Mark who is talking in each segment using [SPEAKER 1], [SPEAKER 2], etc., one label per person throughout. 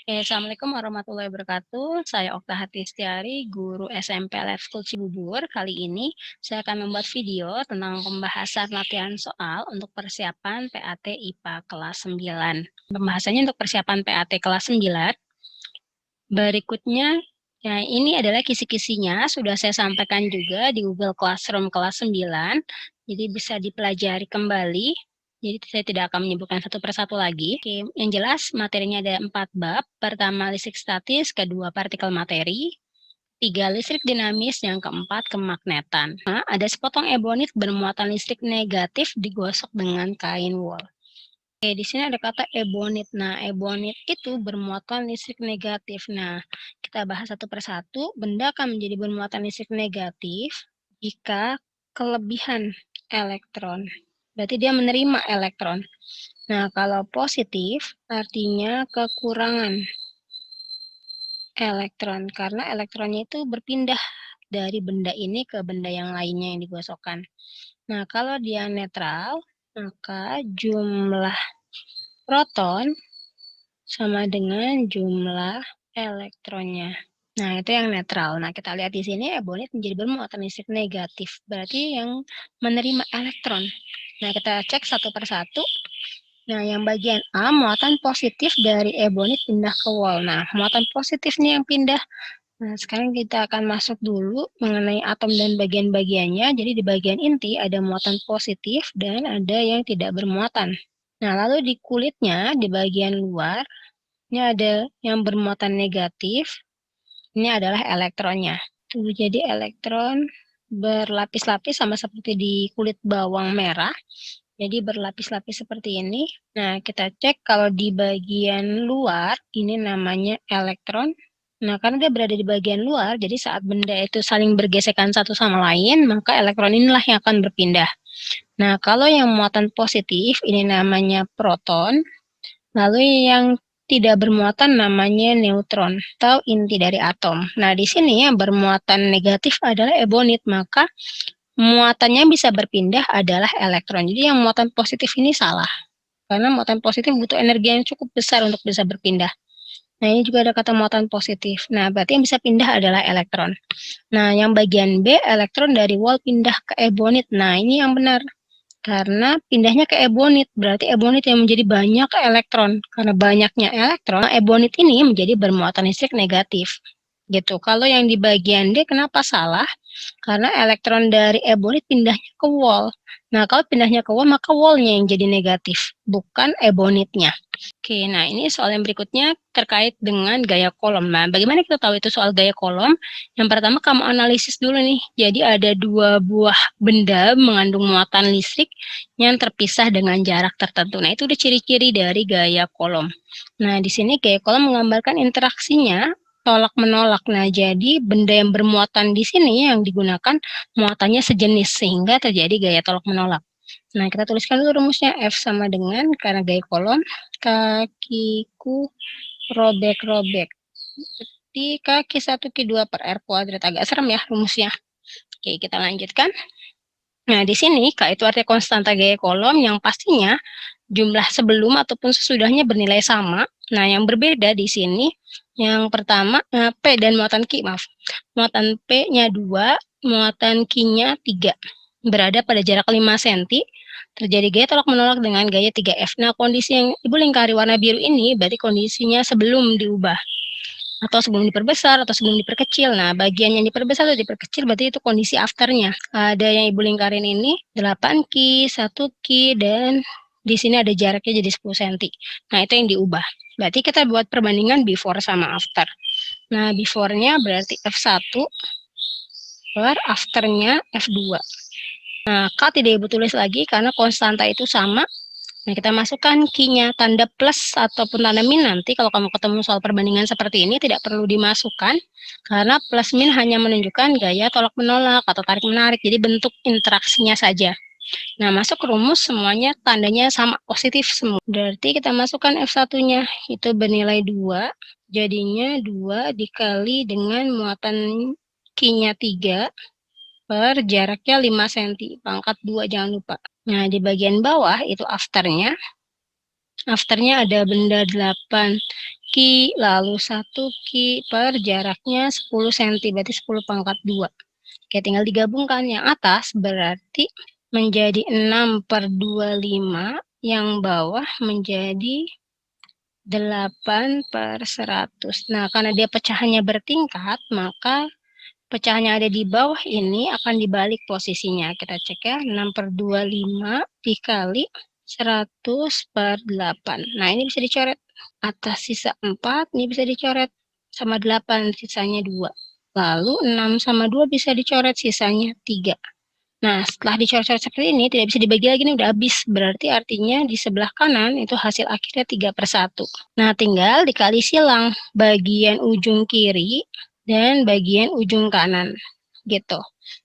[SPEAKER 1] Assalamualaikum warahmatullahi wabarakatuh. Saya Okta Hatistiari, guru SMP Lab School Cibubur. Kali ini saya akan membuat video tentang pembahasan latihan soal untuk persiapan PAT IPA kelas 9. Pembahasannya untuk persiapan PAT kelas 9. Berikutnya, ya ini adalah kisi-kisinya, sudah saya sampaikan juga di Google Classroom kelas 9. Jadi bisa dipelajari kembali. Jadi saya tidak akan menyebutkan satu persatu lagi. Oke, yang jelas materinya ada 4 bab. Pertama listrik statis, kedua partikel materi, 3 listrik dinamis, yang keempat kemagnetan. Nah, ada sepotong ebonit bermuatan listrik negatif digosok dengan kain wol. Oke, di sini ada kata ebonit. Nah, ebonit itu bermuatan listrik negatif. Nah, kita bahas satu persatu. Benda akan menjadi bermuatan listrik negatif jika kelebihan elektron. Berarti dia menerima elektron. Nah, kalau positif artinya kekurangan elektron. Karena elektronnya itu berpindah dari benda ini ke benda yang lainnya yang digosokkan. Nah, kalau dia netral, maka jumlah proton sama dengan jumlah elektronnya. Nah, itu yang netral. Nah, kita lihat di sini ebonit menjadi bermuatan listrik negatif. Berarti yang menerima elektron. Nah, kita cek satu persatu. Nah, yang bagian A, muatan positif dari ebonit pindah ke wol. Nah, muatan positif nih yang pindah. Nah, sekarang kita akan masuk dulu mengenai atom dan bagian-bagiannya. Jadi, di bagian inti ada muatan positif dan ada yang tidak bermuatan. Nah, lalu di kulitnya, di bagian luar, ini ada yang bermuatan negatif, ini adalah elektronnya. Tuh, jadi elektron berlapis-lapis sama seperti di kulit bawang merah. Jadi berlapis-lapis seperti ini. Nah, kita cek kalau di bagian luar, ini namanya elektron. Nah, karena dia berada di bagian luar, jadi saat benda itu saling bergesekan satu sama lain, maka elektron inilah yang akan berpindah. Nah, kalau yang muatan positif, ini namanya proton. Lalu yang tidak bermuatan namanya neutron atau inti dari atom. Nah, di sini yang bermuatan negatif adalah ebonit, maka muatannya bisa berpindah adalah elektron. Jadi yang muatan positif ini salah. Karena muatan positif butuh energi yang cukup besar untuk bisa berpindah. Nah, ini juga ada kata muatan positif. Nah, berarti yang bisa pindah adalah elektron. Nah, yang bagian B, elektron dari wol pindah ke ebonit. Nah, ini yang benar. Karena pindahnya ke ebonit, berarti ebonit yang menjadi banyak elektron. Karena banyaknya elektron, ebonit ini menjadi bermuatan listrik negatif. Gitu. Kalau yang di bagian D kenapa salah? Karena elektron dari ebonit pindahnya ke wol. Nah, kalau pindahnya ke wol, maka wolnya yang jadi negatif, bukan ebonitnya. Oke, nah ini soal yang berikutnya terkait dengan gaya kolom. Nah, bagaimana kita tahu itu soal gaya kolom? Yang pertama kamu analisis dulu nih. Jadi ada dua buah benda mengandung muatan listrik yang terpisah dengan jarak tertentu. Nah, itu udah ciri-ciri dari gaya kolom. Nah, di sini gaya kolom menggambarkan interaksinya tolak-menolak. Nah, jadi benda yang bermuatan di sini yang digunakan muatannya sejenis sehingga terjadi gaya tolak-menolak. Nah, kita tuliskan dulu rumusnya. F sama dengan, karena gaya kolom, kakiku robek-robek. Di kaki 1 Q2 per R kuadrat. Agak serem ya rumusnya. Oke, kita lanjutkan. Nah, di sini K itu artinya konstanta gaya kolom yang pastinya jumlah sebelum ataupun sesudahnya bernilai sama. Nah, yang berbeda di sini, yang pertama, P dan muatan Q, maaf. Muatan P-nya 2, muatan Q-nya 3. Berada pada jarak 5 cm, terjadi gaya tolak menolak dengan gaya 3F. Nah, kondisi yang Ibu lingkari warna biru ini berarti kondisinya sebelum diubah. Atau sebelum diperbesar, atau sebelum diperkecil. Nah, bagian yang diperbesar atau diperkecil berarti itu kondisi afternya. Ada yang Ibu lingkarin ini 8Q, 1Q, dan di sini ada jaraknya jadi 10 cm. Nah, itu yang diubah. Berarti kita buat perbandingan before sama after. Nah, before-nya berarti F1 per after-nya F2. Nah, K tidak Ibu tulis lagi karena konstanta itu sama. Nah, kita masukkan Q-nya, tanda plus ataupun tanda min nanti kalau kamu ketemu soal perbandingan seperti ini tidak perlu dimasukkan karena plus min hanya menunjukkan gaya tolak menolak atau tarik menarik, jadi bentuk interaksinya saja. Nah, masuk ke rumus semuanya tandanya sama positif semua. Berarti kita masukkan F1-nya, itu bernilai 2, jadinya 2 dikali dengan muatan Q-nya 3 per jaraknya 5 cm, pangkat 2 jangan lupa. Nah, di bagian bawah itu afternya. Afternya ada benda 8 Ki, lalu 1 Ki per jaraknya 10 cm, berarti 10 pangkat 2. Oke, tinggal digabungkan yang atas berarti menjadi 6/25, yang bawah menjadi 8/100. Nah, karena dia pecahannya bertingkat, maka pecahan yang ada di bawah ini akan dibalik posisinya. Kita cek ya, 6/25 dikali 100/8. Nah, ini bisa dicoret. Atas sisa 4, ini bisa dicoret sama 8, sisanya 2. Lalu 6 sama 2 bisa dicoret, sisanya 3. Nah, setelah dicoret-coret seperti ini, tidak bisa dibagi lagi, ini udah habis. Berarti artinya di sebelah kanan itu hasil akhirnya 3/1. Nah, tinggal dikali silang bagian ujung kiri dan bagian ujung kanan. Gitu.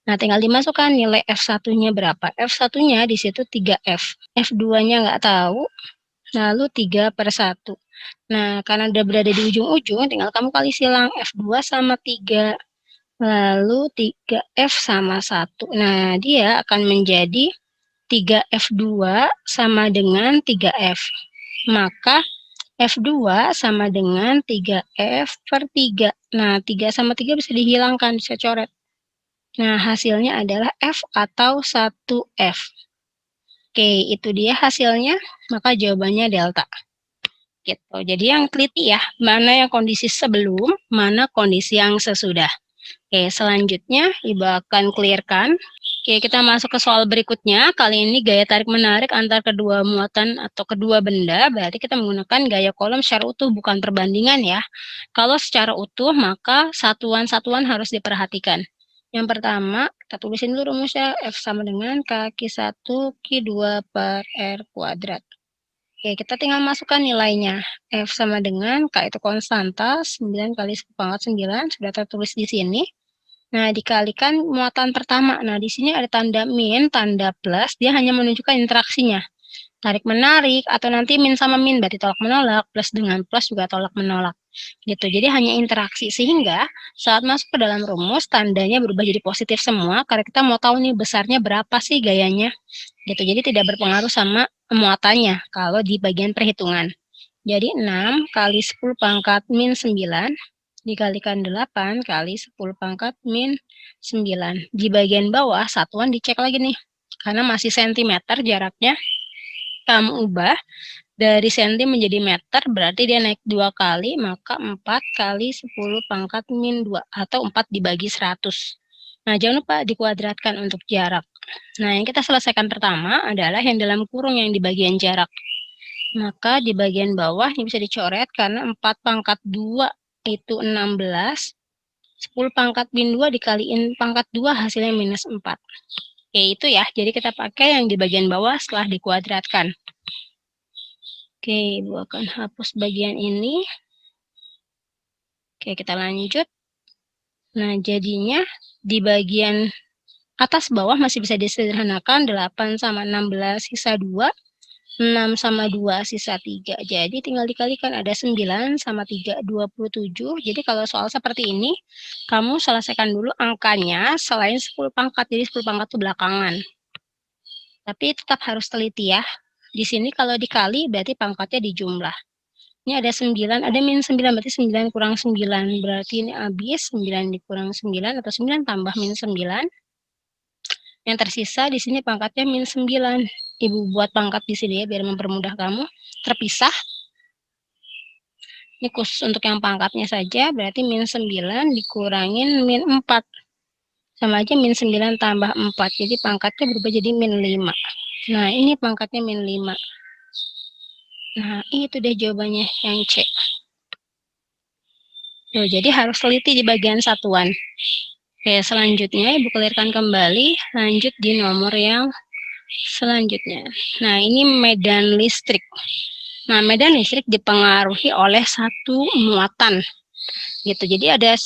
[SPEAKER 1] Nah, tinggal dimasukkan nilai F1-nya berapa. F1-nya di situ 3F. F2-nya nggak tahu, lalu 3/1. Nah, karena udah berada di ujung-ujung, tinggal kamu kali silang F2 sama 3. Lalu 3F sama 1. Nah, dia akan menjadi 3F2 sama dengan 3F. Maka F2 sama dengan 3F/3. Nah, 3 sama 3 bisa dihilangkan, bisa coret. Nah, hasilnya adalah F atau 1F. Oke, itu dia hasilnya, maka jawabannya delta. Gitu. Jadi yang teliti ya, mana yang kondisi sebelum, mana kondisi yang sesudah. Oke, selanjutnya Ibu akan clearkan. Oke, kita masuk ke soal berikutnya. Kali ini gaya tarik-menarik antar kedua muatan atau kedua benda, berarti kita menggunakan gaya kolom secara utuh, bukan perbandingan ya. Kalau secara utuh, maka satuan-satuan harus diperhatikan. Yang pertama, kita tulisin dulu rumusnya, F sama dengan kaki 1 Q2 per R kuadrat. Oke, kita tinggal masukkan nilainya. F sama dengan, K itu konstanta, 9 kali 10 pangkat 9, sudah tertulis di sini. Nah, dikalikan muatan pertama. Nah, di sini ada tanda min, tanda plus, dia hanya menunjukkan interaksinya. Tarik-menarik, atau nanti min sama min, berarti tolak-menolak, plus dengan plus juga tolak-menolak. Gitu, jadi hanya interaksi. Sehingga saat masuk ke dalam rumus, tandanya berubah jadi positif semua, karena kita mau tahu nih besarnya berapa sih gayanya. Gitu, jadi tidak berpengaruh sama muatannya, kalau di bagian perhitungan. Jadi 6 kali 10 pangkat min 9, dikalikan 8 kali 10 pangkat min 9. Di bagian bawah, satuan dicek lagi nih. Karena masih sentimeter jaraknya, kamu ubah dari senti menjadi meter, berarti dia naik 2 kali, maka 4 kali 10 pangkat min 2, atau 4 dibagi 100. Nah, jangan lupa dikuadratkan untuk jarak. Nah, yang kita selesaikan pertama adalah yang dalam kurung yang di bagian jarak. Maka di bagian bawah ini bisa dicoret karena 4 pangkat 2 itu 16. 10 pangkat min 2 dikaliin pangkat 2 hasilnya minus 4. Oke, itu ya. Jadi kita pakai yang di bagian bawah setelah dikuadratkan. Oke, Ibu akan hapus bagian ini. Oke, kita lanjut. Nah, jadinya di bagian atas bawah masih bisa disederhanakan. 8 sama 16 sisa 2. 6 sama 2 sisa 3. Jadi tinggal dikalikan, ada 9 sama 3, 27. Jadi kalau soal seperti ini, kamu selesaikan dulu angkanya selain 10 pangkat. Jadi 10 pangkat itu belakangan. Tapi tetap harus teliti ya. Di sini kalau dikali berarti pangkatnya dijumlah. Ini ada 9, ada min 9, berarti 9 kurang 9. Berarti ini habis 9 dikurang 9 atau 9 tambah min 9. Yang tersisa di sini pangkatnya min 9. Ibu buat pangkat di sini ya biar mempermudah kamu. Terpisah. Ini khusus untuk yang pangkatnya saja, berarti min 9 dikurangin min 4. Sama aja min 9 tambah 4. Jadi pangkatnya berubah jadi min 5. Nah, ini pangkatnya min 5. Nah, itu deh jawabannya yang C. Tuh, jadi harus teliti di bagian satuan. Oke, selanjutnya Ibu clearkan kembali, lanjut di nomor yang selanjutnya. Nah, ini medan listrik. Nah, medan listrik dipengaruhi oleh satu muatan. Gitu. Jadi ada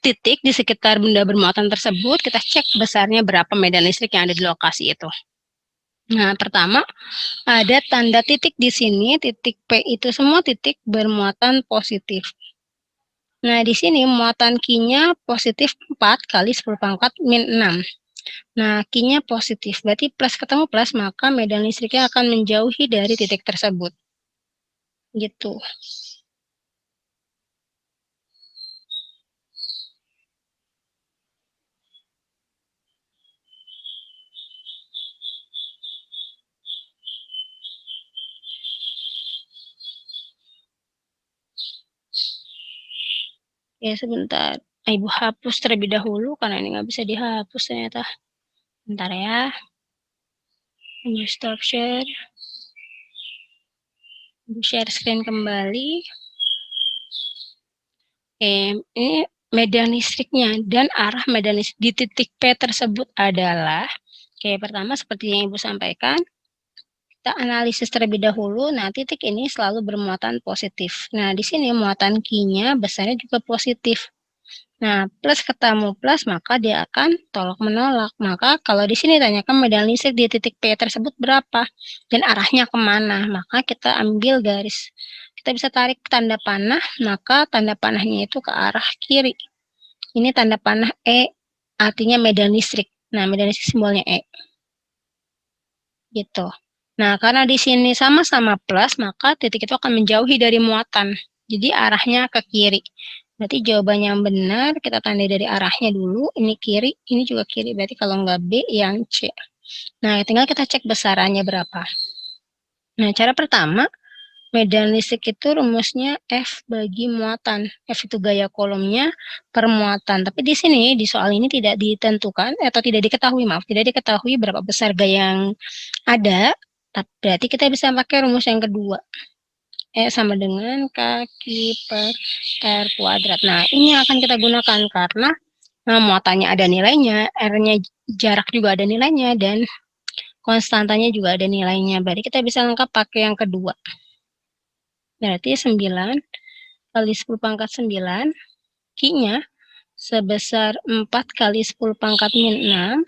[SPEAKER 1] titik di sekitar benda bermuatan tersebut, kita cek besarnya berapa medan listrik yang ada di lokasi itu. Nah, pertama ada tanda titik di sini, titik P itu semua titik bermuatan positif. Nah, di sini muatan Q-nya positif 4 kali 10 pangkat min 6. Nah, Q-nya positif, berarti plus ketemu plus, maka medan listriknya akan menjauhi dari titik tersebut. Gitu. Oke, sebentar. Ibu hapus terlebih dahulu karena ini nggak bisa dihapus ternyata. Bentar ya. Ibu stop share. Ibu share screen kembali. Oke, ini medan listriknya dan arah medan listrik di titik P tersebut adalah, oke, pertama seperti yang Ibu sampaikan, kita analisis terlebih dahulu. Nah, titik ini selalu bermuatan positif. Nah, di sini muatan Q-nya besarnya juga positif. Nah, plus ketemu plus, maka dia akan tolak-menolak. Maka kalau di sini tanyakan medan listrik di titik P tersebut berapa dan arahnya kemana, maka kita ambil garis. Kita bisa tarik tanda panah, maka tanda panahnya itu ke arah kiri. Ini tanda panah E, artinya medan listrik. Nah, medan listrik simbolnya E. Gitu. Nah, karena di sini sama-sama plus, maka titik itu akan menjauhi dari muatan. Jadi arahnya ke kiri. Berarti jawaban yang benar kita tandai dari arahnya dulu. Ini kiri, ini juga kiri. Berarti kalau nggak B, yang C. Nah, tinggal kita cek besarannya berapa. Nah, cara pertama, medan listrik itu rumusnya F bagi muatan. F itu gaya kolomnya per muatan. Tapi di sini, di soal ini tidak ditentukan, atau tidak diketahui, tidak diketahui berapa besar gaya yang ada. Berarti kita bisa pakai rumus yang kedua. E sama dengan kaki per R kuadrat. Nah, ini akan kita gunakan karena muatannya ada nilainya, R-nya jarak juga ada nilainya, dan konstantanya juga ada nilainya. Berarti kita bisa lengkap pakai yang kedua. Berarti 9 kali 10 pangkat 9, Q-nya sebesar 4 kali 10 pangkat min 6,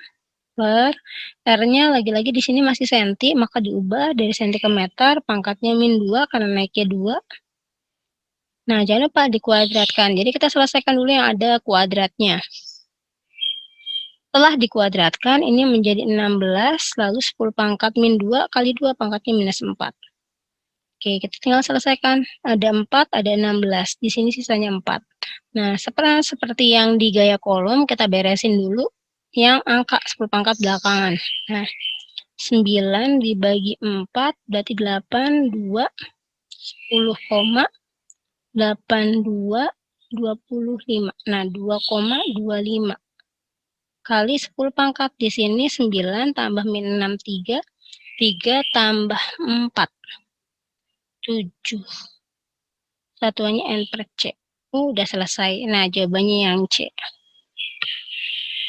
[SPEAKER 1] per R-nya lagi-lagi di sini masih senti, maka diubah dari senti ke meter, pangkatnya min 2 karena naiknya 2. Nah, jangan lupa dikuadratkan. Jadi kita selesaikan dulu yang ada kuadratnya. Setelah dikuadratkan, ini menjadi 16, lalu 10 pangkat min 2 kali 2 pangkatnya minus 4. Oke, kita tinggal selesaikan. Ada 4, ada 16. Di sini sisanya 4. Nah, seperti yang di gaya kolom, kita beresin dulu yang angka 10 pangkat belakangan. Nah, 9 dibagi 4 berarti 8, 2, 10,82, 25. Nah, 2,25 kali 10 pangkat. Di sini 9 tambah min 6, 3. 3 tambah 4, 7. Satuannya N per C. Udah selesai. Nah, jawabannya yang C.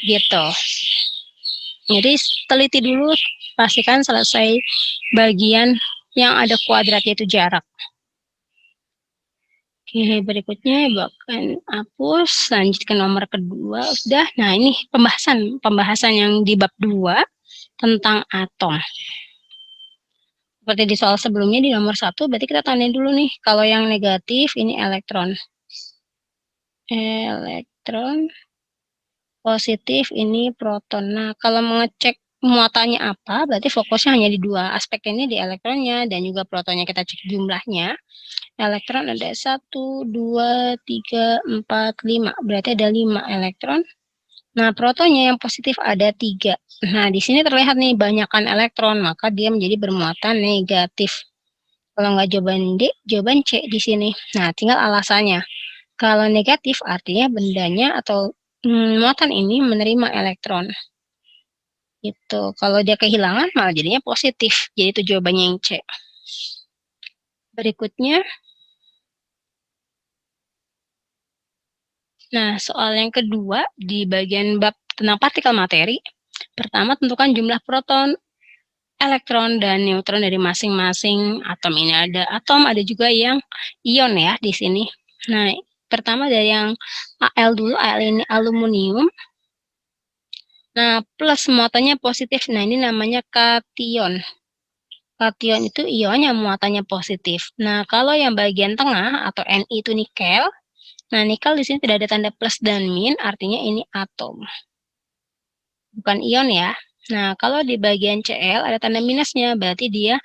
[SPEAKER 1] Gitu. Jadi, teliti dulu, pastikan selesai bagian yang ada kuadrat, yaitu jarak. Oke, berikutnya bahkan hapus, lanjut ke nomor kedua. Udah. Nah, ini pembahasan yang di bab 2 tentang atom. Seperti di soal sebelumnya di nomor 1, berarti kita tandain dulu nih. Kalau yang negatif ini elektron. Elektron. Positif ini proton. Nah, kalau mengecek muatannya apa, berarti fokusnya hanya di dua aspek ini, di elektronnya dan juga protonnya. Kita cek jumlahnya. Elektron ada 1, 2, 3, 4, 5. Berarti ada 5 elektron. Nah, protonnya yang positif ada 3. Nah, di sini terlihat nih banyakan elektron, maka dia menjadi bermuatan negatif. Kalau nggak jawaban D, jawaban C di sini. Nah, tinggal alasannya. Kalau negatif artinya bendanya atau muatan ini menerima elektron. Gitu. Kalau dia kehilangan malah jadinya positif. Jadi itu jawabannya yang C. Berikutnya. Nah, soal yang kedua di bagian bab tentang partikel materi. Pertama, tentukan jumlah proton, elektron, dan neutron dari masing-masing atom. Ini ada atom, ada juga yang ion ya di sini. Nah, pertama dari yang Al dulu. Al ini aluminium. Nah, plus muatannya positif. Nah, ini namanya kation. Kation itu ion yang muatannya positif. Nah, kalau yang bagian tengah atau Ni itu nikel. Nah, nikel di sini tidak ada tanda plus dan min, artinya ini atom. Bukan ion ya. Nah, kalau di bagian Cl ada tanda minusnya, berarti dia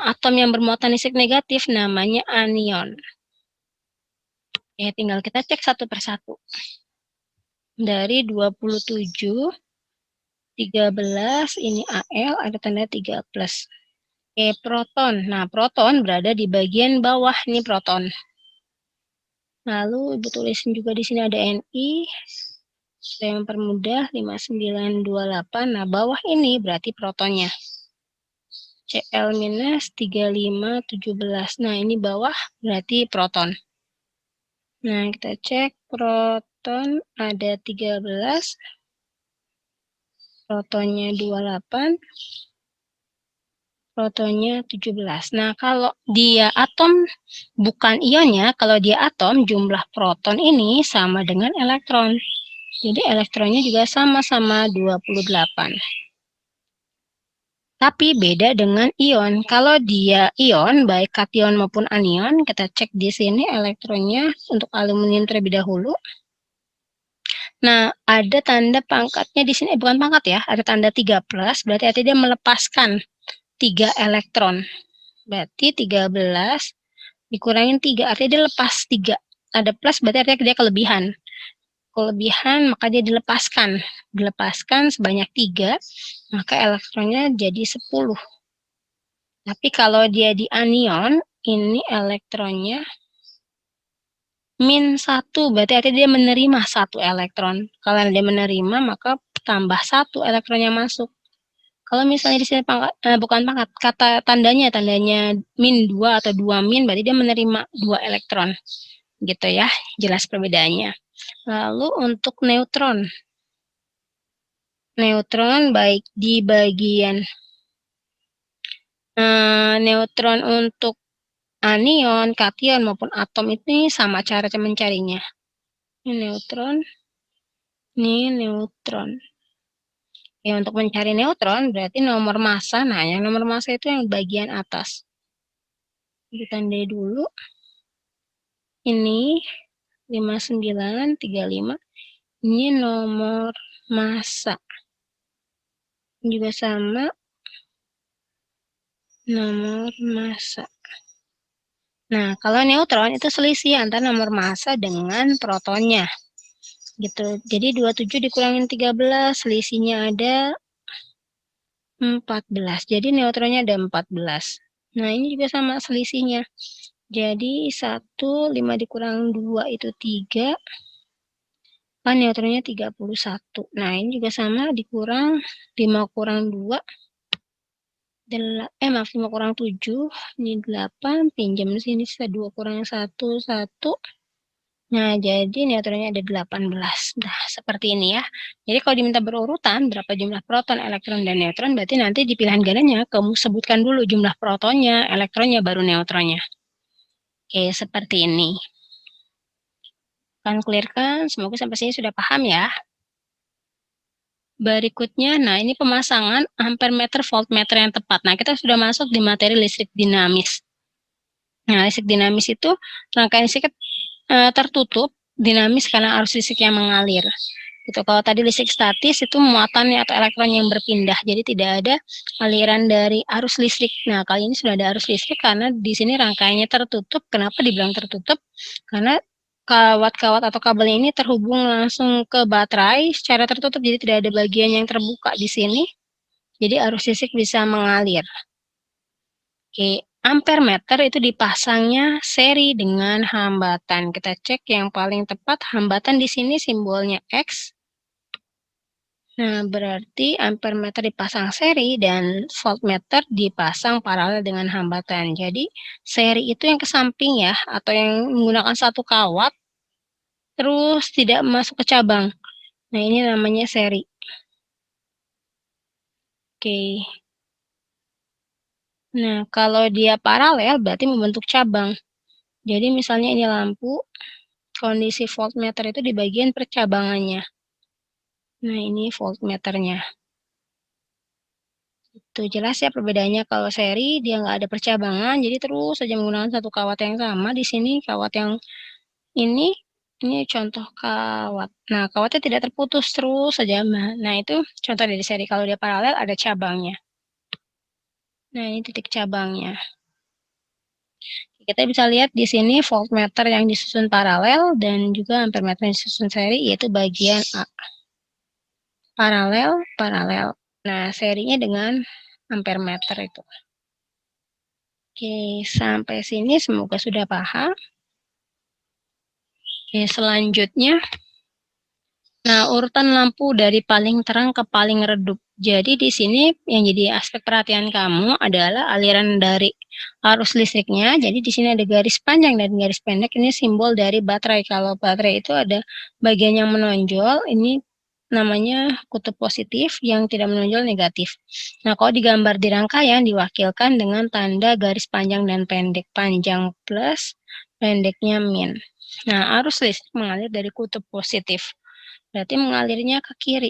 [SPEAKER 1] atom yang bermuatan listrik negatif, namanya anion. Ya, tinggal kita cek satu persatu. Dari 27, 13, ini Al, ada tanda 3 plus. Proton. Nah, proton berada di bagian bawah, ini proton. Lalu Ibu tulisin juga di sini ada Ni, saya mempermudah 5928. Nah, bawah ini berarti protonnya. Cl-3517. Nah, ini bawah berarti proton. Nah, kita cek proton ada 13, protonnya 28, protonnya 17. Nah, kalau dia atom bukan ionnya, kalau dia atom jumlah proton ini sama dengan elektron. Jadi elektronnya juga sama-sama 28. Tapi beda dengan ion. Kalau dia ion, baik kation maupun anion, kita cek di sini elektronnya untuk aluminium terlebih dahulu. Nah, ada tanda pangkatnya di sini, bukan pangkat ya, ada tanda 3+, berarti artinya dia melepaskan 3 elektron. Berarti 13 dikurangin 3, artinya dia lepas 3. Ada plus berarti artinya dia kelebihan. Kelebihan maka dia dilepaskan. Dilepaskan sebanyak 3, maka elektronnya jadi 10. Tapi kalau dia di anion, ini elektronnya -1, berarti artinya dia menerima 1 elektron. Kalau dia menerima, maka tambah 1 elektronnya masuk. Kalau misalnya di sini pangkat, bukan pangkat, kata tandanya -2 atau 2-, berarti dia menerima 2 elektron. Gitu ya, jelas perbedaannya. Lalu untuk neutron. Neutron baik di bagian neutron untuk anion, kation maupun atom ini sama cara mencarinya. Ini neutron, ini neutron. Ya, untuk mencari neutron berarti nomor massa. Nah, yang nomor massa itu yang bagian atas. Ditandai dulu. Ini 5935. Ini nomor massa. Ini juga sama nomor massa. Nah, kalau neutron itu selisih antara nomor massa dengan protonnya. Gitu. Jadi 27 dikurangin 13, selisihnya ada 14. Jadi neutronnya ada 14. Nah, ini juga sama selisihnya. Jadi 1, 5 dikurang 2 itu 3. Kan neutronnya 31. Nah, ini juga sama dikurang 5 kurang 2. Maaf, 5 kurang 7. Ini 8. Pinjam sini 2 kurang 1, 1. Nah, jadi neutronnya ada 18. Nah, seperti ini ya. Jadi kalau diminta berurutan berapa jumlah proton, elektron, dan neutron, berarti nanti di pilihan gandanya kamu sebutkan dulu jumlah protonnya, elektronnya, baru neutronnya. Oke, seperti ini. Akan clear kan? Semoga sampai sini sudah paham ya. Berikutnya, nah ini pemasangan ampere meter voltmeter yang tepat. Nah, kita sudah masuk di materi listrik dinamis. Nah, listrik dinamis itu rangkaian listrik tertutup, dinamis karena arus listrik yang mengalir. Gitu. Kalau tadi listrik statis itu muatannya atau elektron yang berpindah, jadi tidak ada aliran dari arus listrik. Nah, kali ini sudah ada arus listrik karena di sini rangkaiannya tertutup. Kenapa dibilang tertutup? Karena kawat-kawat atau kabel ini terhubung langsung ke baterai secara tertutup, jadi tidak ada bagian yang terbuka di sini. Jadi arus listrik bisa mengalir. Oke, ampere meter itu dipasangnya seri dengan hambatan. Kita cek yang paling tepat, hambatan di sini simbolnya X. Nah, berarti ampere meter dipasang seri dan voltmeter dipasang paralel dengan hambatan. Jadi, seri itu yang ke samping ya, atau yang menggunakan satu kawat, terus tidak masuk ke cabang. Nah, ini namanya seri. Oke. Nah, kalau dia paralel berarti membentuk cabang. Jadi, misalnya ini lampu, kondisi voltmeter itu di bagian percabangannya. Nah, ini voltmeternya. Itu jelas ya perbedaannya. Kalau seri dia nggak ada percabangan, jadi terus saja menggunakan satu kawat yang sama. Di sini kawat yang ini contoh kawat. Nah, kawatnya tidak terputus terus saja. Nah, itu contoh dari seri. Kalau dia paralel ada cabangnya. Nah, ini titik cabangnya. Kita bisa lihat di sini voltmeter yang disusun paralel dan juga ampere meter yang disusun seri, yaitu bagian A. Paralel, paralel. Nah, serinya dengan ampere meter itu. Oke, sampai sini semoga sudah paham. Oke, selanjutnya, nah urutan lampu dari paling terang ke paling redup. Jadi di sini yang jadi aspek perhatian kamu adalah aliran dari arus listriknya. Jadi di sini ada garis panjang dan garis pendek. Ini simbol dari baterai. Kalau baterai itu ada bagian yang menonjol, ini namanya kutub positif, yang tidak menonjol negatif. Nah, kalau digambar di rangkaian diwakilkan dengan tanda garis panjang dan pendek. Panjang plus, pendeknya min. Nah, arus listrik mengalir dari kutub positif. Berarti mengalirnya ke kiri.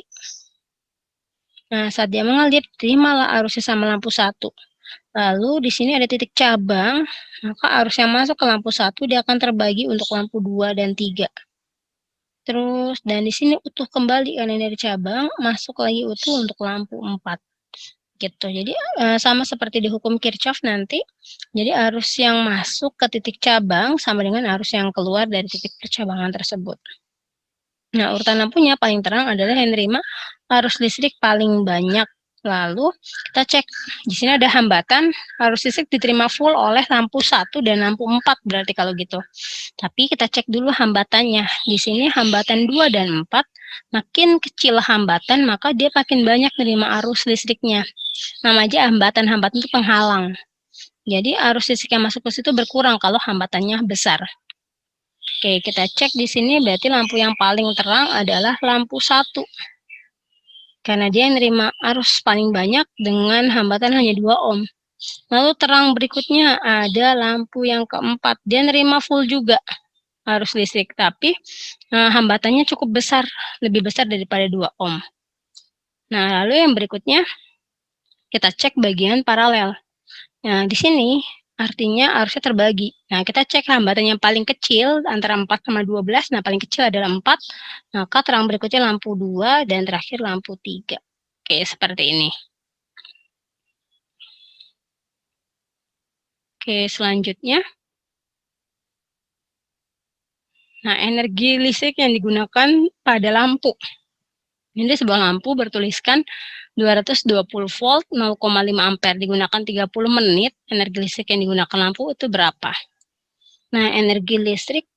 [SPEAKER 1] Nah, saat dia mengalir, terimalah arusnya sama lampu 1. Lalu di sini ada titik cabang, maka arus yang masuk ke lampu 1 dia akan terbagi untuk lampu 2 dan 3. Terus, dan di sini utuh kembali karena dari cabang, masuk lagi utuh untuk lampu 4. Gitu. Jadi sama seperti di hukum Kirchhoff nanti. Jadi arus yang masuk ke titik cabang sama dengan arus yang keluar dari titik percabangan tersebut. Nah, urutan lampunya paling terang adalah yang menerima arus listrik paling banyak. Lalu kita cek, di sini ada hambatan, arus listrik diterima full oleh lampu 1 dan lampu 4 berarti kalau gitu. Tapi kita cek dulu hambatannya. Di sini hambatan 2 dan 4, makin kecil hambatan maka dia makin banyak menerima arus listriknya. Nama aja hambatan itu penghalang. Jadi arus listrik yang masuk ke situ berkurang kalau hambatannya besar. Oke, kita cek di sini berarti lampu yang paling terang adalah lampu 1. Karena dia menerima arus paling banyak dengan hambatan hanya 2 ohm. Lalu terang berikutnya ada lampu yang keempat. Dia menerima full juga arus listrik, tapi hambatannya cukup besar, lebih besar daripada 2 ohm. Nah, lalu yang berikutnya kita cek bagian paralel. Nah, di sini artinya arusnya terbagi. Nah, kita cek hambatan yang paling kecil antara 4 sama 12. Nah, paling kecil adalah 4. Maka terang berikutnya lampu 2 dan terakhir lampu 3. Oke, seperti ini. Oke, selanjutnya. Nah, energi listrik yang digunakan pada lampu. Ini sebuah lampu bertuliskan 220 volt 0,5 ampere digunakan 30 menit. Energi listrik yang digunakan lampu itu berapa? Nah, energi listrik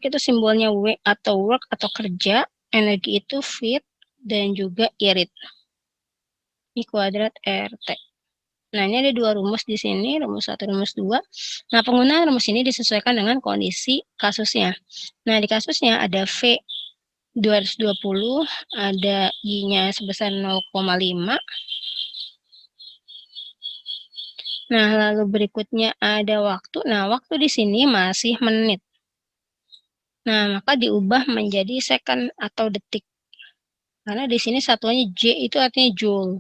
[SPEAKER 1] itu simbolnya W atau work atau kerja. Energi itu Vt dan juga irit. I kuadrat RT. Nah, ini ada 2 rumus di sini, rumus 1, rumus 2. Nah, penggunaan rumus ini disesuaikan dengan kondisi kasusnya. Nah, di kasusnya ada V 220, ada I-nya sebesar 0,5. Nah, lalu berikutnya ada waktu. Nah, waktu di sini masih menit. Nah, maka diubah menjadi second atau detik. Karena di sini satuannya J itu artinya joule.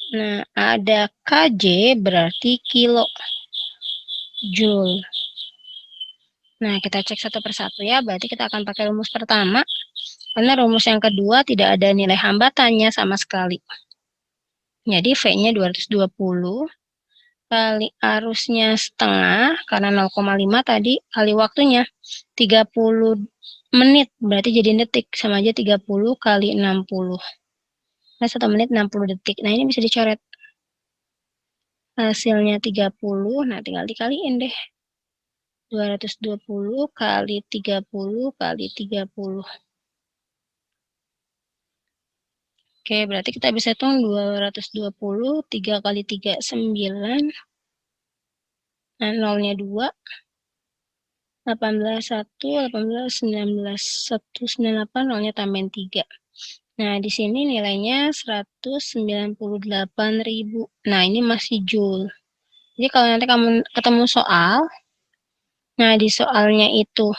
[SPEAKER 1] Nah, ada KJ berarti kilo joule. Nah, kita cek satu persatu ya. Berarti kita akan pakai rumus pertama. Karena rumus yang kedua tidak ada nilai hambatannya sama sekali. Jadi V-nya 220 kali arusnya setengah, karena 0,5 tadi, kali waktunya 30 menit, berarti jadi detik, sama aja 30 kali 60. Nah, 1 menit 60 detik. Nah, ini bisa dicoret. Hasilnya 30, nah tinggal dikaliin deh. 220 kali 30 kali 30. Oke, berarti kita bisa hitung 220, 3 kali 3, 9. Nah, nolnya 2. 18, 1, 18, 19, 198, nolnya tambahin 3. Nah, di sini nilainya 198.000. Nah, ini masih joule. Jadi, kalau nanti kamu ketemu soal, nah di soalnya itu,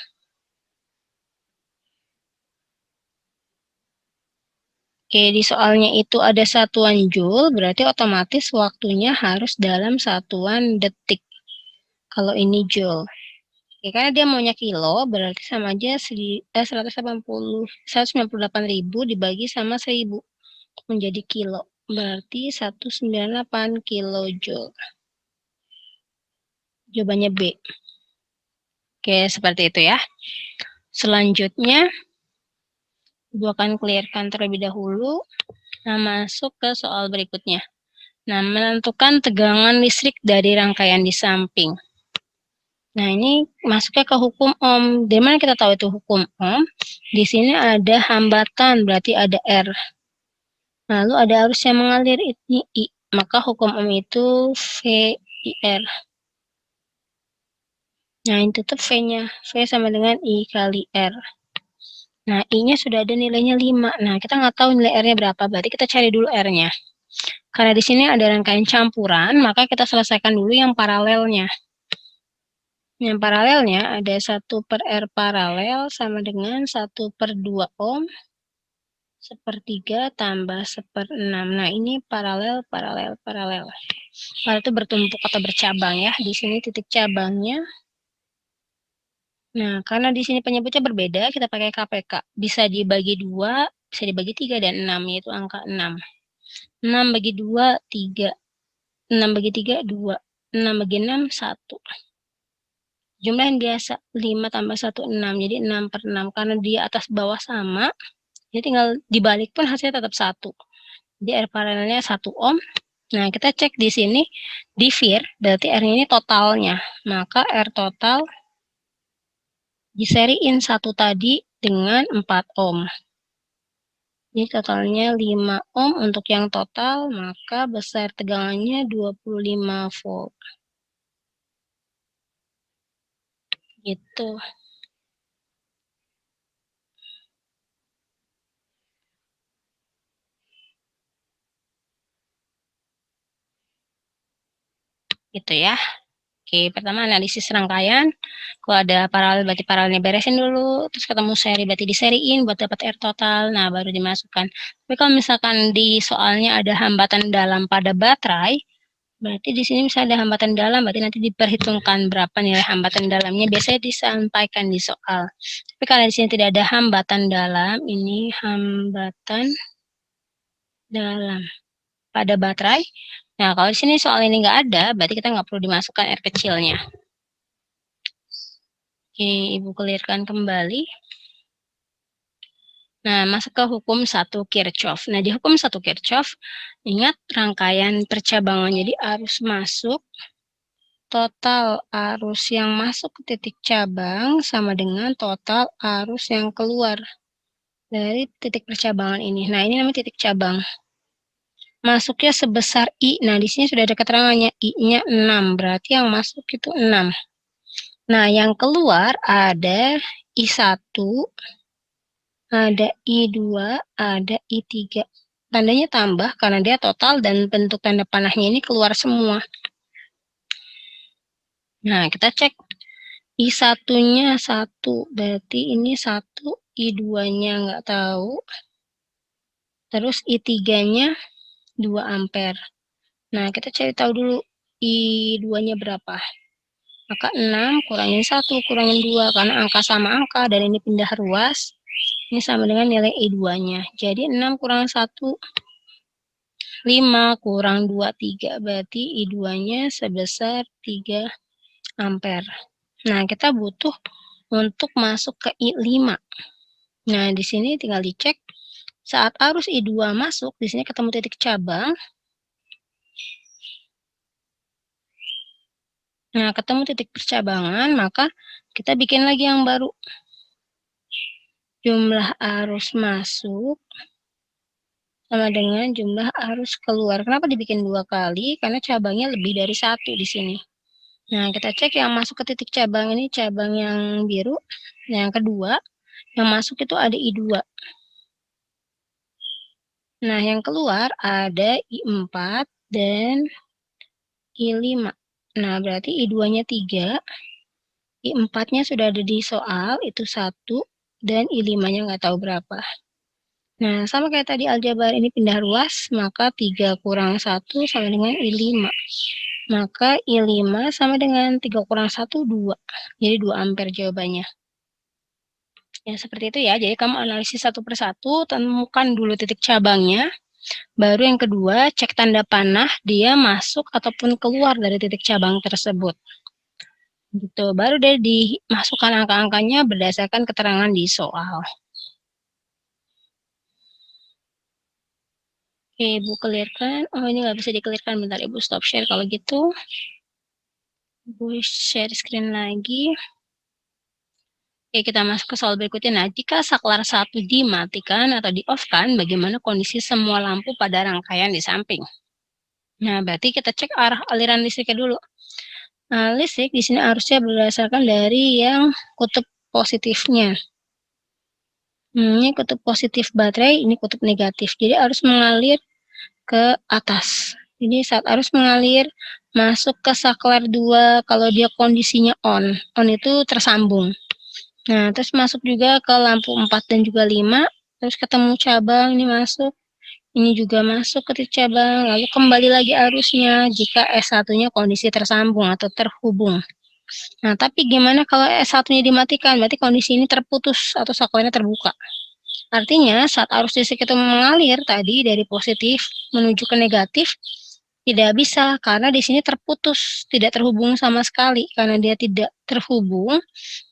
[SPEAKER 1] di soalnya itu ada satuan joule, berarti otomatis waktunya harus dalam satuan detik. Kalau ini joule. Karena dia maunya kilo, berarti sama aja 198.000 dibagi sama 1000 menjadi kilo. Berarti 198 kilojoule. Jawabannya B. Oke, seperti itu ya. Selanjutnya, Ibu akan clearkan terlebih dahulu. Nah, masuk ke soal berikutnya. Nah, menentukan tegangan listrik dari rangkaian di samping. Nah, ini masuknya ke hukum Ohm. Dari mana kita tahu itu hukum Ohm? Di sini ada hambatan, berarti ada R. Lalu ada arus yang mengalir, ini I. Maka hukum Ohm itu VIR. Nah, ini tutup V-nya. V sama dengan I kali R. Nah, I-nya sudah ada nilainya 5. Nah, kita nggak tahu nilai R-nya berapa, berarti kita cari dulu R-nya. Karena di sini ada rangkaian campuran, maka kita selesaikan dulu yang paralelnya. Yang paralelnya ada 1 per R paralel sama dengan 1 per 2 ohm, 1/3 tambah 1/6. Nah, ini paralel. Paralel itu bertumpuk atau bercabang ya. Di sini titik cabangnya. Nah, karena di sini penyebutnya berbeda, kita pakai KPK. Bisa dibagi 2, bisa dibagi 3, dan 6, yaitu angka 6. 6 bagi 2, 3. 6 bagi 3, 2. 6 bagi 6, 1. Jumlah yang biasa, 5 tambah 1, 6. Jadi 6/6. Karena dia atas bawah sama, jadi tinggal dibalik pun hasilnya tetap 1. Jadi R paralelnya 1 ohm. Nah, kita cek di sini, di VIR, berarti R-nya ini totalnya. Maka R total diseriin 1 tadi dengan 4 ohm. Jadi totalnya 5 ohm untuk yang total, maka besar tegangannya 25 volt. Gitu. Gitu ya. Oke, pertama analisis rangkaian. Kalau ada paralel, berarti paralelnya beresin dulu. Terus ketemu seri, berarti diseriin buat dapat R total. Nah, baru dimasukkan. Tapi kalau misalkan di soalnya ada hambatan dalam pada baterai, berarti di sini misalnya ada hambatan dalam, berarti nanti diperhitungkan berapa nilai hambatan dalamnya. Biasanya disampaikan di soal. Tapi karena di sini tidak ada hambatan dalam, ini hambatan dalam pada baterai. Nah, kalau di sini soal ini nggak ada, berarti kita nggak perlu dimasukkan R kecilnya. Oke, Ibu clearkan kembali. Nah, masuk ke hukum 1 Kirchhoff. Nah, di hukum 1 Kirchhoff, ingat rangkaian percabangan. Jadi arus masuk, total arus yang masuk ke titik cabang sama dengan total arus yang keluar dari titik percabangan ini. Nah, ini namanya titik cabang. Masuknya sebesar I. Nah, di sini sudah ada keterangannya. I-nya 6, berarti yang masuk itu 6. Nah, yang keluar ada I1, ada I2, ada I3. Tandanya tambah karena dia total dan bentuk tanda panahnya ini keluar semua. Nah, kita cek. I1-nya 1, berarti ini 1, I2-nya nggak tahu. Terus I3-nya 2 ampere. Nah, kita cari tahu dulu I2-nya berapa. Maka 6 kurangin 1, kurangin 2. Karena angka sama angka dan ini pindah ruas. Ini sama dengan nilai I2-nya. Jadi 6 kurang 1, 5 kurang 2, 3. Berarti I2-nya sebesar 3 ampere. Nah, kita butuh untuk masuk ke I5. Nah, di sini tinggal dicek. Saat arus I2 masuk, di sini ketemu titik cabang. Nah, ketemu titik percabangan, maka kita bikin lagi yang baru. Jumlah arus masuk sama dengan jumlah arus keluar. Kenapa dibikin 2 kali? Karena cabangnya lebih dari 1 di sini. Nah, kita cek yang masuk ke titik cabang ini, cabang yang biru. Nah, yang kedua, yang masuk itu ada I2. Nah, yang keluar ada I4 dan I5. Nah, berarti I2-nya 3, I4-nya sudah ada di soal, itu 1, dan I5-nya nggak tahu berapa. Nah, sama kayak tadi aljabar ini pindah ruas, maka 3 kurang 1 sama dengan I5. Maka I5 sama dengan 3 kurang 1, 2. Jadi 2 ampere jawabannya. Ya, seperti itu ya. Jadi kamu analisis satu persatu, temukan dulu titik cabangnya. Baru yang kedua, cek tanda panah, dia masuk ataupun keluar dari titik cabang tersebut. Gitu. Baru deh dimasukkan angka-angkanya berdasarkan keterangan di soal. Oke, Ibu clear-kan. Oh, ini nggak bisa di-clear-kan. Bentar, Ibu stop share kalau gitu. Ibu share screen lagi. Oke, kita masuk ke soal berikutnya. Nah, jika saklar 1 dimatikan atau di-off-kan, bagaimana kondisi semua lampu pada rangkaian di samping? Nah, berarti kita cek arah aliran listriknya dulu. Nah, listrik di sini arusnya berdasarkan dari yang kutub positifnya. Ini kutub positif baterai, ini kutub negatif. Jadi arus mengalir ke atas. Jadi saat arus mengalir masuk ke saklar 2, kalau dia kondisinya on itu tersambung. Nah, terus masuk juga ke lampu 4 dan juga 5, terus ketemu cabang, ini masuk, ini juga masuk ke titik cabang, lalu kembali lagi arusnya jika S1-nya kondisi tersambung atau terhubung. Nah, tapi gimana kalau S1-nya dimatikan? Berarti kondisi ini terputus atau saklarnya terbuka. Artinya, saat arus listrik itu mengalir tadi dari positif menuju ke negatif, tidak bisa karena di sini terputus, tidak terhubung sama sekali. Karena dia tidak terhubung,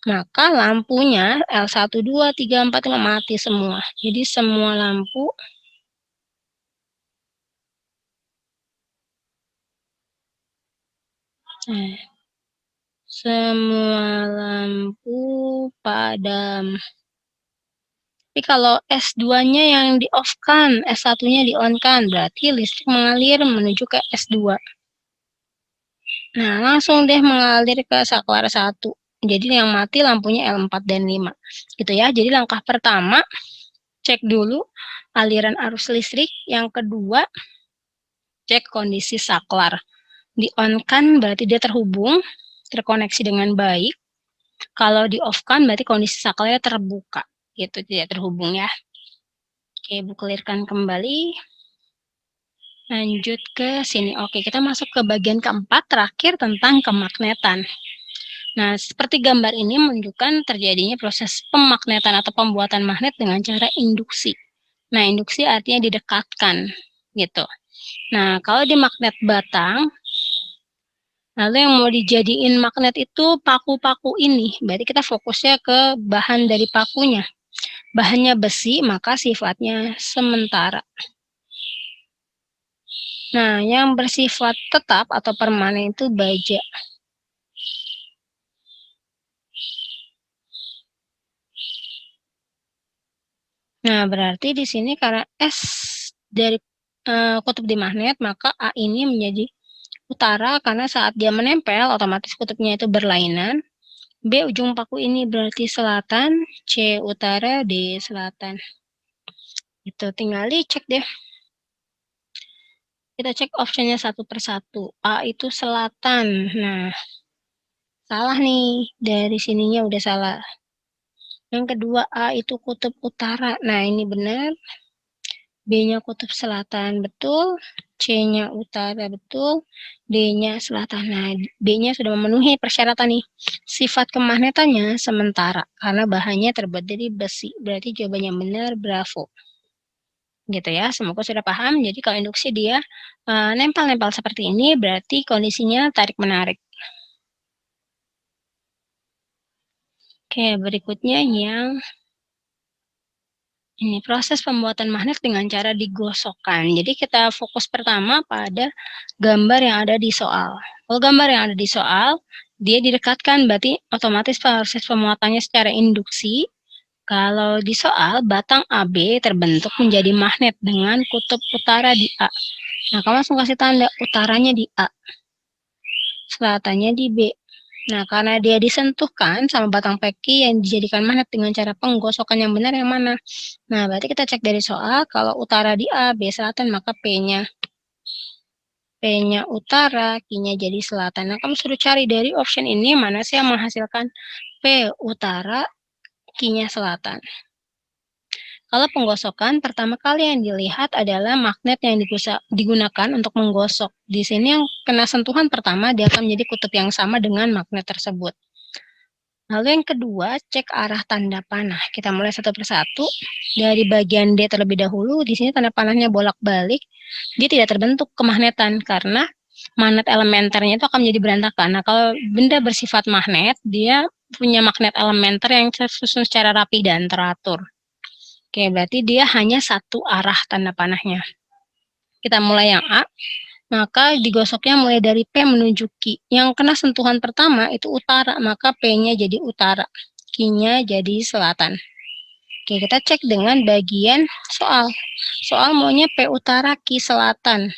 [SPEAKER 1] maka lampunya L1, 2, 3, 4, 5 mati semua. Jadi semua lampu padam. Tapi kalau S2-nya yang di-off-kan, S1-nya di-on-kan, berarti listrik mengalir menuju ke S2. Nah, langsung deh mengalir ke saklar 1. Jadi yang mati lampunya L4 dan 5. Gitu ya. Jadi langkah pertama, cek dulu aliran arus listrik. Yang kedua, cek kondisi saklar. Di-on-kan berarti dia terhubung, terkoneksi dengan baik. Kalau di-off-kan berarti kondisi saklarnya terbuka. Gitu, tidak terhubung ya. Oke, Ibu clear-kan kembali. Lanjut ke sini. Oke, kita masuk ke bagian keempat terakhir tentang kemagnetan. Nah, seperti gambar ini menunjukkan terjadinya proses pemagnetan atau pembuatan magnet dengan cara induksi. Nah, induksi artinya didekatkan, gitu. Nah, kalau di magnet batang, lalu yang mau dijadiin magnet itu paku-paku ini. Berarti kita fokusnya ke bahan dari pakunya. Bahannya besi, maka sifatnya sementara. Nah, yang bersifat tetap atau permanen itu baja. Nah, berarti di sini karena S dari kutub di magnet, maka A ini menjadi utara karena saat dia menempel, otomatis kutubnya itu berlainan. B ujung paku ini berarti selatan, C utara, D selatan. Itu tinggal dicek deh. Kita cek optionnya satu persatu. A itu selatan. Nah, salah nih. Dari sininya udah salah. Yang kedua, A itu kutub utara. Nah, ini benar. B-nya kutub selatan, betul. C-nya utara, betul. D-nya selatan. Nah, B-nya sudah memenuhi persyaratan nih. Sifat kemagnetannya sementara, karena bahannya terbuat dari besi. Berarti jawabannya benar, bravo. Gitu ya, semoga sudah paham. Jadi kalau induksi dia nempel-nempel seperti ini, berarti kondisinya tarik-menarik. Oke, berikutnya yang ini proses pembuatan magnet dengan cara digosokkan. Jadi kita fokus pertama pada gambar yang ada di soal. Kalau gambar yang ada di soal, dia didekatkan berarti otomatis proses pemuatannya secara induksi. Kalau di soal, batang AB terbentuk menjadi magnet dengan kutub utara di A. Nah, kamu langsung kasih tanda utaranya di A, selatannya di B. Nah, karena dia disentuhkan sama batang peki yang dijadikan magnet dengan cara penggosokan yang benar yang mana? Nah, berarti kita cek dari soal, kalau utara di A, B selatan, maka P-nya utara, Q-nya jadi selatan. Nah, kamu suruh cari dari option ini mana sih yang menghasilkan P utara, Q-nya selatan. Kalau penggosokan, pertama kali yang dilihat adalah magnet yang digunakan untuk menggosok. Di sini yang kena sentuhan pertama, dia akan menjadi kutub yang sama dengan magnet tersebut. Lalu yang kedua, cek arah tanda panah. Kita mulai satu persatu. Dari bagian D terlebih dahulu, di sini tanda panahnya bolak-balik. Dia tidak terbentuk kemagnetan karena magnet elementernya itu akan menjadi berantakan. Nah, kalau benda bersifat magnet, dia punya magnet elementer yang tersusun secara rapi dan teratur. Oke, berarti dia hanya satu arah tanda panahnya. Kita mulai yang A, maka digosoknya mulai dari P menuju Q. Yang kena sentuhan pertama itu utara, maka P-nya jadi utara, Q-nya jadi selatan. Oke, kita cek dengan bagian soal. Soal maunya P utara, Q selatan.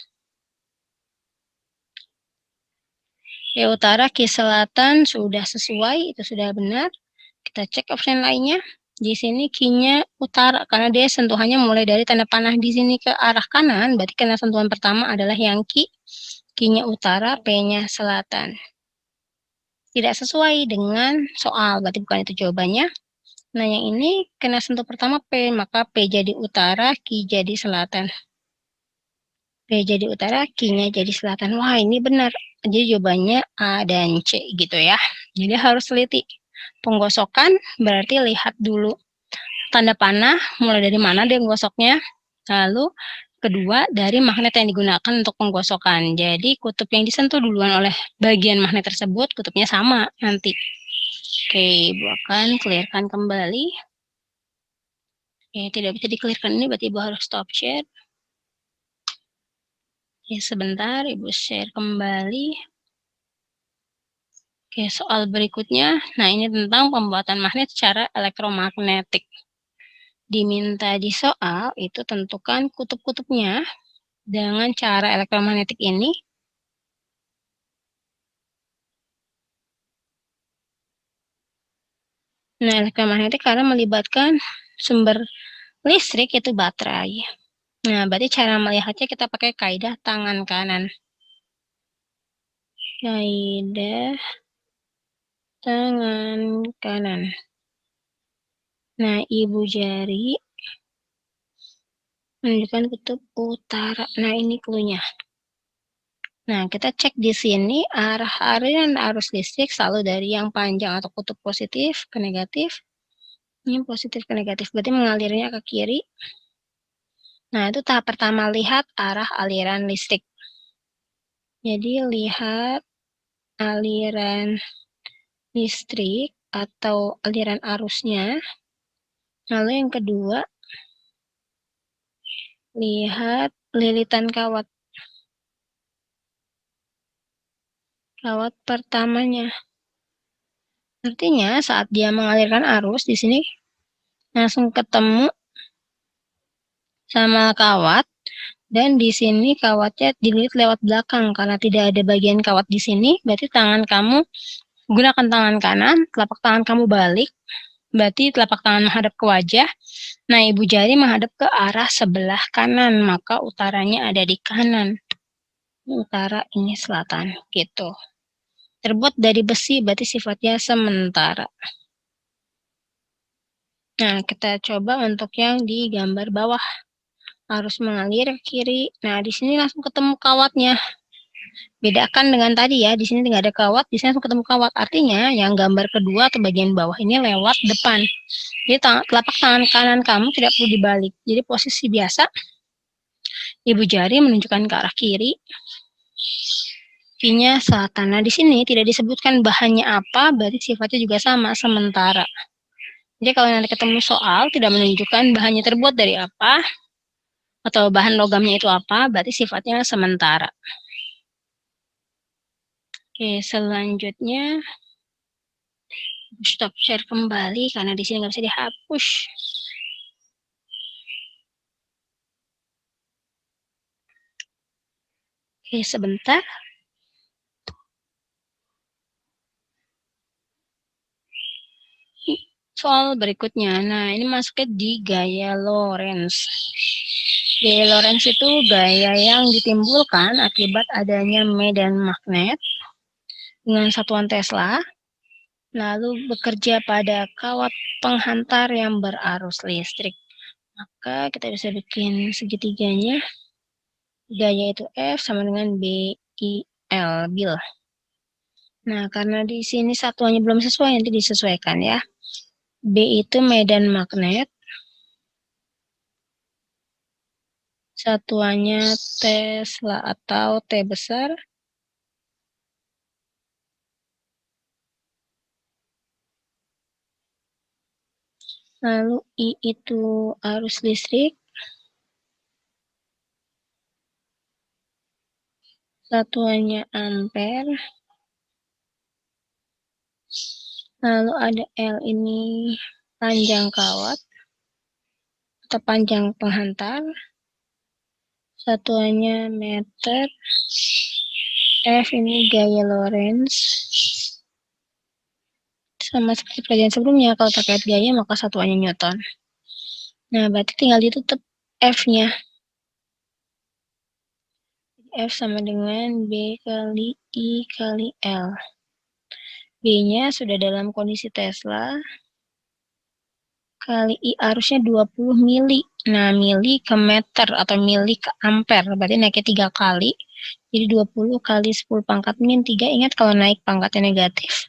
[SPEAKER 1] P utara, Q selatan sudah sesuai, itu sudah benar. Kita cek option lainnya. Di sini Q-nya utara, karena dia sentuhannya mulai dari tanda panah di sini ke arah kanan, berarti kena sentuhan pertama adalah yang Q. Q-nya utara, P-nya selatan. Tidak sesuai dengan soal, berarti bukan itu jawabannya. Nah, yang ini kena sentuh pertama P, maka P jadi utara, Q jadi selatan. P jadi utara, Q-nya jadi selatan. Wah, ini benar. Jadi jawabannya A dan C gitu ya. Jadi harus teliti. Penggosokan berarti lihat dulu tanda panah, mulai dari mana dia menggosoknya. Lalu kedua, dari magnet yang digunakan untuk penggosokan. Jadi kutub yang disentuh duluan oleh bagian magnet tersebut, kutubnya sama nanti. Oke, bukan, clearkan kembali. Oke, tidak bisa di-clearkan ini, berarti Ibu harus stop share. Oke, sebentar, Ibu share kembali. Oke, soal berikutnya. Nah, ini tentang pembuatan magnet secara elektromagnetik. Diminta di soal itu tentukan kutub-kutubnya dengan cara elektromagnetik ini. Nah, elektromagnetik karena melibatkan sumber listrik yaitu baterai. Nah, berarti cara melihatnya kita pakai kaidah tangan kanan. Kaidah tangan kanan. Nah, ibu jari menunjukkan kutub utara. Nah, ini cluenya. Nah, kita cek di sini arah aliran arus listrik selalu dari yang panjang atau kutub positif ke negatif. Ini positif ke negatif, berarti mengalirnya ke kiri. Nah, itu tahap pertama, lihat arah aliran listrik. Jadi, lihat aliran listrik atau aliran arusnya. Lalu yang kedua, lihat lilitan kawat. Kawat pertamanya. Artinya saat dia mengalirkan arus di sini langsung ketemu sama kawat, dan di sini kawatnya dililit lewat belakang karena tidak ada bagian kawat di sini. Berarti tangan kamu gunakan tangan kanan, telapak tangan kamu balik, berarti telapak tangan menghadap ke wajah. Nah, ibu jari menghadap ke arah sebelah kanan, maka utaranya ada di kanan. Utara, ini selatan, gitu. Terbuat dari besi, berarti sifatnya sementara. Nah, kita coba untuk yang di gambar bawah. Harus mengalir ke kiri. Nah, di sini langsung ketemu kawatnya. Bedakan dengan tadi ya, di sini tidak ada kawat, di sini langsung ketemu kawat. Artinya, yang gambar kedua atau bagian bawah ini lewat depan. Jadi, telapak tangan kanan kamu tidak perlu dibalik. Jadi, posisi biasa, ibu jari menunjukkan ke arah kiri. Q-nya selatan. Nah, di sini tidak disebutkan bahannya apa, berarti sifatnya juga sama, sementara. Jadi kalau nanti ketemu soal, tidak menunjukkan bahannya terbuat dari apa, atau bahan logamnya itu apa, berarti sifatnya sementara. Oke, selanjutnya, stop share kembali, karena di sini nggak bisa dihapus. Oke, sebentar. Soal berikutnya, nah ini masuknya di gaya Lorentz. Gaya Lorentz itu gaya yang ditimbulkan akibat adanya medan magnet dengan satuan Tesla, lalu bekerja pada kawat penghantar yang berarus listrik. Maka kita bisa bikin segitiganya, gaya itu F sama dengan BIL, bil. Nah, karena di sini satuannya belum sesuai, nanti disesuaikan ya. B itu medan magnet, satuannya Tesla atau T besar. Lalu I itu arus listrik. satuannya ampere. Lalu ada L ini panjang kawat atau panjang penghantar. Satuannya meter. F ini gaya Lorentz. Sama seperti pelajaran sebelumnya, kalau terkait gaya maka satuannya Newton. Nah, berarti tinggal ditutup F-nya. F sama dengan B kali I kali L. B-nya sudah dalam kondisi Tesla. Kali I arusnya 20 mili. Nah, mili ke meter atau mili ke ampere. Berarti naiknya 3 kali. Jadi 20 kali 10 pangkat min 3. Ingat kalau naik pangkatnya negatif.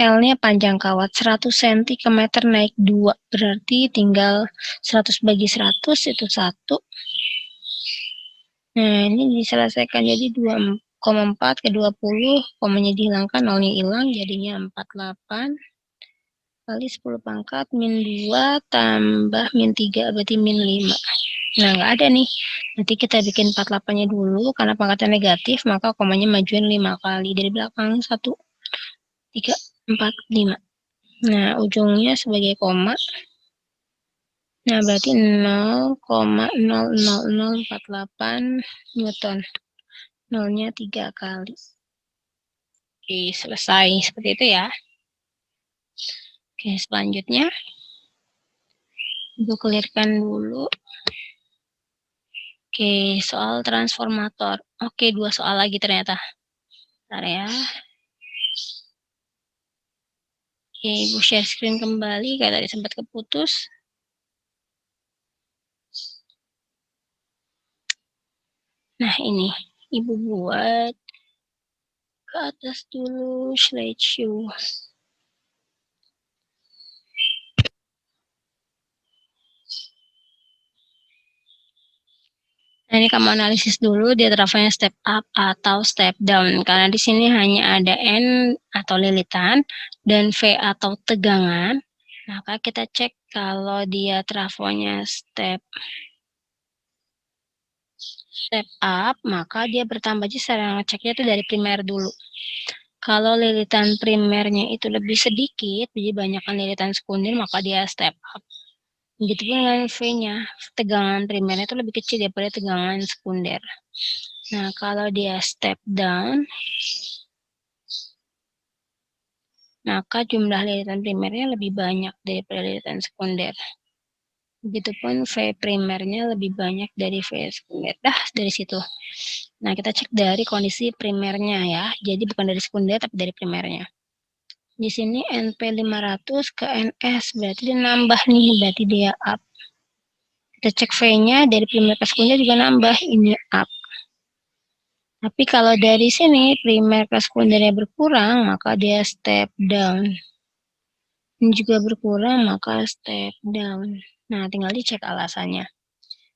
[SPEAKER 1] L-nya panjang kawat 100 cm ke meter naik 2. Berarti tinggal 100 bagi 100 itu 1. Nah, ini diselesaikan jadi 2,4 ke 20, komanya dihilangkan, nolnya hilang, jadinya 48 kali 10 pangkat min 2 tambah min 3, berarti min 5. Nah, nggak ada nih. Nanti kita bikin 48-nya dulu, karena pangkatnya negatif, maka komanya majuin 5 kali. Dari belakang 1, 3, 4, 5. Nah, ujungnya sebagai koma. Nah, berarti 0,00048 Newton. Nolnya 3 kali. Oke, selesai. Seperti itu ya. Oke, selanjutnya. Ibu clearkan dulu. Oke, soal transformator. Oke, 2 soal lagi ternyata. Bentar ya. Oke, Ibu share screen kembali. Kayak tadi sempat keputus. Nah, ini. Ibu buat ke atas dulu slideshow. Nah, ini kamu analisis dulu dia travelnya step up atau step down. Karena di sini hanya ada N atau lilitan dan V atau tegangan. Maka kita cek kalau dia travelnya step up, maka dia bertambah. Jadi cara ngeceknya itu dari primer dulu. Kalau lilitan primernya itu lebih sedikit, jadi banyakkan lilitan sekunder, maka dia step up. Begitu pun dengan V-nya, tegangan primernya itu lebih kecil daripada tegangan sekunder. Nah, kalau dia step down, maka jumlah lilitan primernya lebih banyak daripada lilitan sekunder. Begitupun V primernya lebih banyak dari V sekunder. Dah, dari situ. Nah, kita cek dari kondisi primernya ya. Jadi bukan dari sekunder, tapi dari primernya. Di sini NP 500 ke NS, berarti dia nambah nih, berarti dia up. Kita cek V-nya dari primer ke sekunder juga nambah, ini up. Tapi kalau dari sini primer ke sekundernya berkurang, maka dia step down. Ini juga berkurang, maka step down. Nah, tinggal dicek alasannya.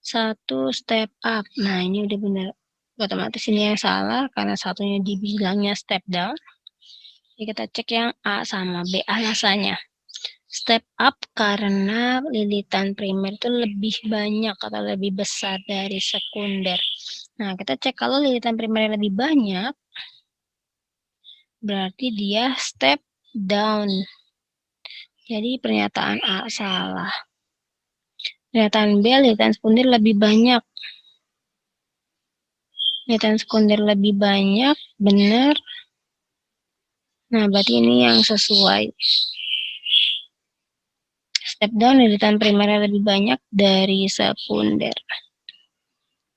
[SPEAKER 1] 1 step up. Nah, ini udah benar. Otomatis ini yang salah, karena satunya dibilangnya step down. Jadi kita cek yang A sama B alasannya. Step up karena lilitan primer itu lebih banyak atau lebih besar dari sekunder. Nah, kita cek kalau lilitan primer lebih banyak, berarti dia step down. Jadi pernyataan A salah. Pernyataan B, lilitan sekunder lebih banyak. Lilitan sekunder lebih banyak, benar. Nah, berarti ini yang sesuai. Step down, lilitan primernya lebih banyak dari sekunder.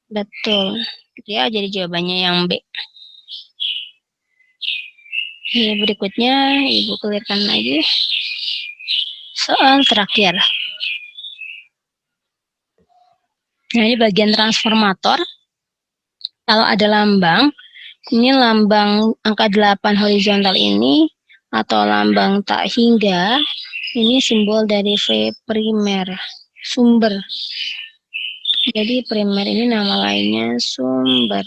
[SPEAKER 1] Betul. Ya, jadi jawabannya yang B. Ini berikutnya, Ibu clearkan lagi. Soal terakhir. Nah, ini bagian transformator. Kalau ada lambang, ini lambang angka 8 horizontal ini, atau lambang tak hingga, ini simbol dari V primer, sumber. Jadi primer ini nama lainnya sumber.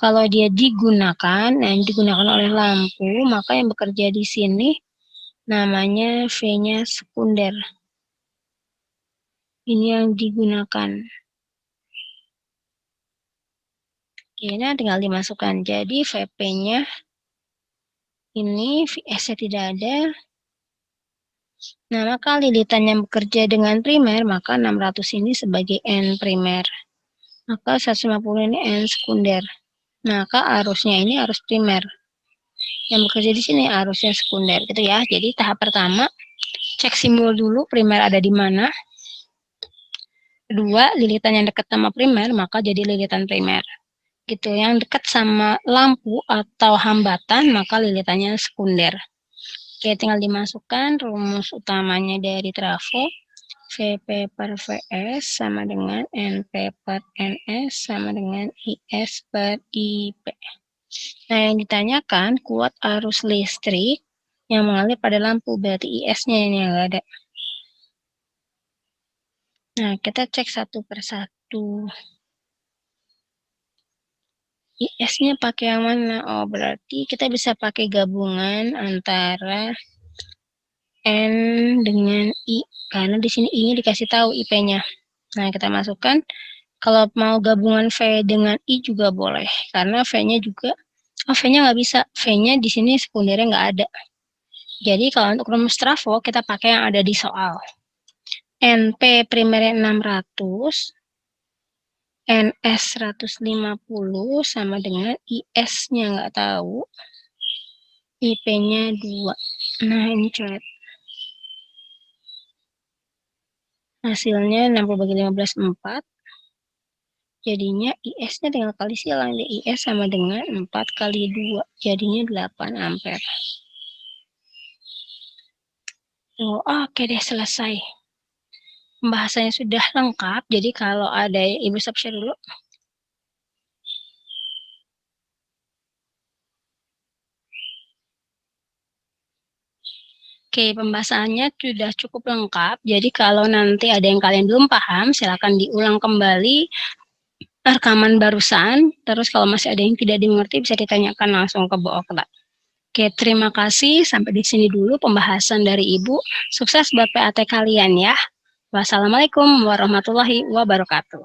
[SPEAKER 1] Kalau dia digunakan, nah yang digunakan oleh lampu, maka yang bekerja di sini namanya V-nya sekunder. Ini yang digunakan. Oke, nah tinggal dimasukkan. Jadi VP-nya ini VS-nya tidak ada. Nah, maka lilitan yang bekerja dengan primer, maka 600 ini sebagai N primer. Maka 150 ini N sekunder. Maka arusnya ini arus primer. Yang bekerja di sini arusnya sekunder gitu ya. Jadi tahap pertama, cek simbol dulu primer ada di mana. Kedua, lilitan yang dekat sama primer, maka jadi lilitan primer. Gitu, yang dekat sama lampu atau hambatan, maka lilitannya sekunder. Oke, tinggal dimasukkan rumus utamanya dari trafo. VP per VS sama dengan NP per NS sama dengan IS per IP. Nah, yang ditanyakan kuat arus listrik yang mengalir pada lampu, berarti IS-nya ini yang nggak ada. Nah, kita cek satu per satu. IS-nya pakai yang mana? Oh, berarti kita bisa pakai gabungan antara N dengan I, karena di sini I-nya dikasih tahu IP-nya. Nah, kita masukkan. Kalau mau gabungan V dengan I juga boleh, karena V-nya juga, V-nya nggak bisa. V-nya di sini sekundernya nggak ada. Jadi kalau untuk rumus trafo, kita pakai yang ada di soal. NP primernya 600, NS 150 sama dengan IS-nya nggak tahu, IP-nya 2. Nah, ini coret. Hasilnya 60 bagi 15, 4. Jadinya IS-nya tinggal kali silang. IS sama dengan 4 kali 2. Jadinya 8 ampere. Oh, oke deh, selesai. Pembahasannya sudah lengkap. Jadi kalau ada Ibu share dulu. Oke, pembahasannya sudah cukup lengkap. Jadi kalau nanti ada yang kalian belum paham, silakan diulang kembali rekaman barusan. Terus kalau masih ada yang tidak dimengerti, bisa ditanyakan langsung ke Bu Okta. Oke, terima kasih. Sampai di sini dulu pembahasan dari Ibu. Sukses buat PAT kalian ya. Wassalamualaikum warahmatullahi wabarakatuh.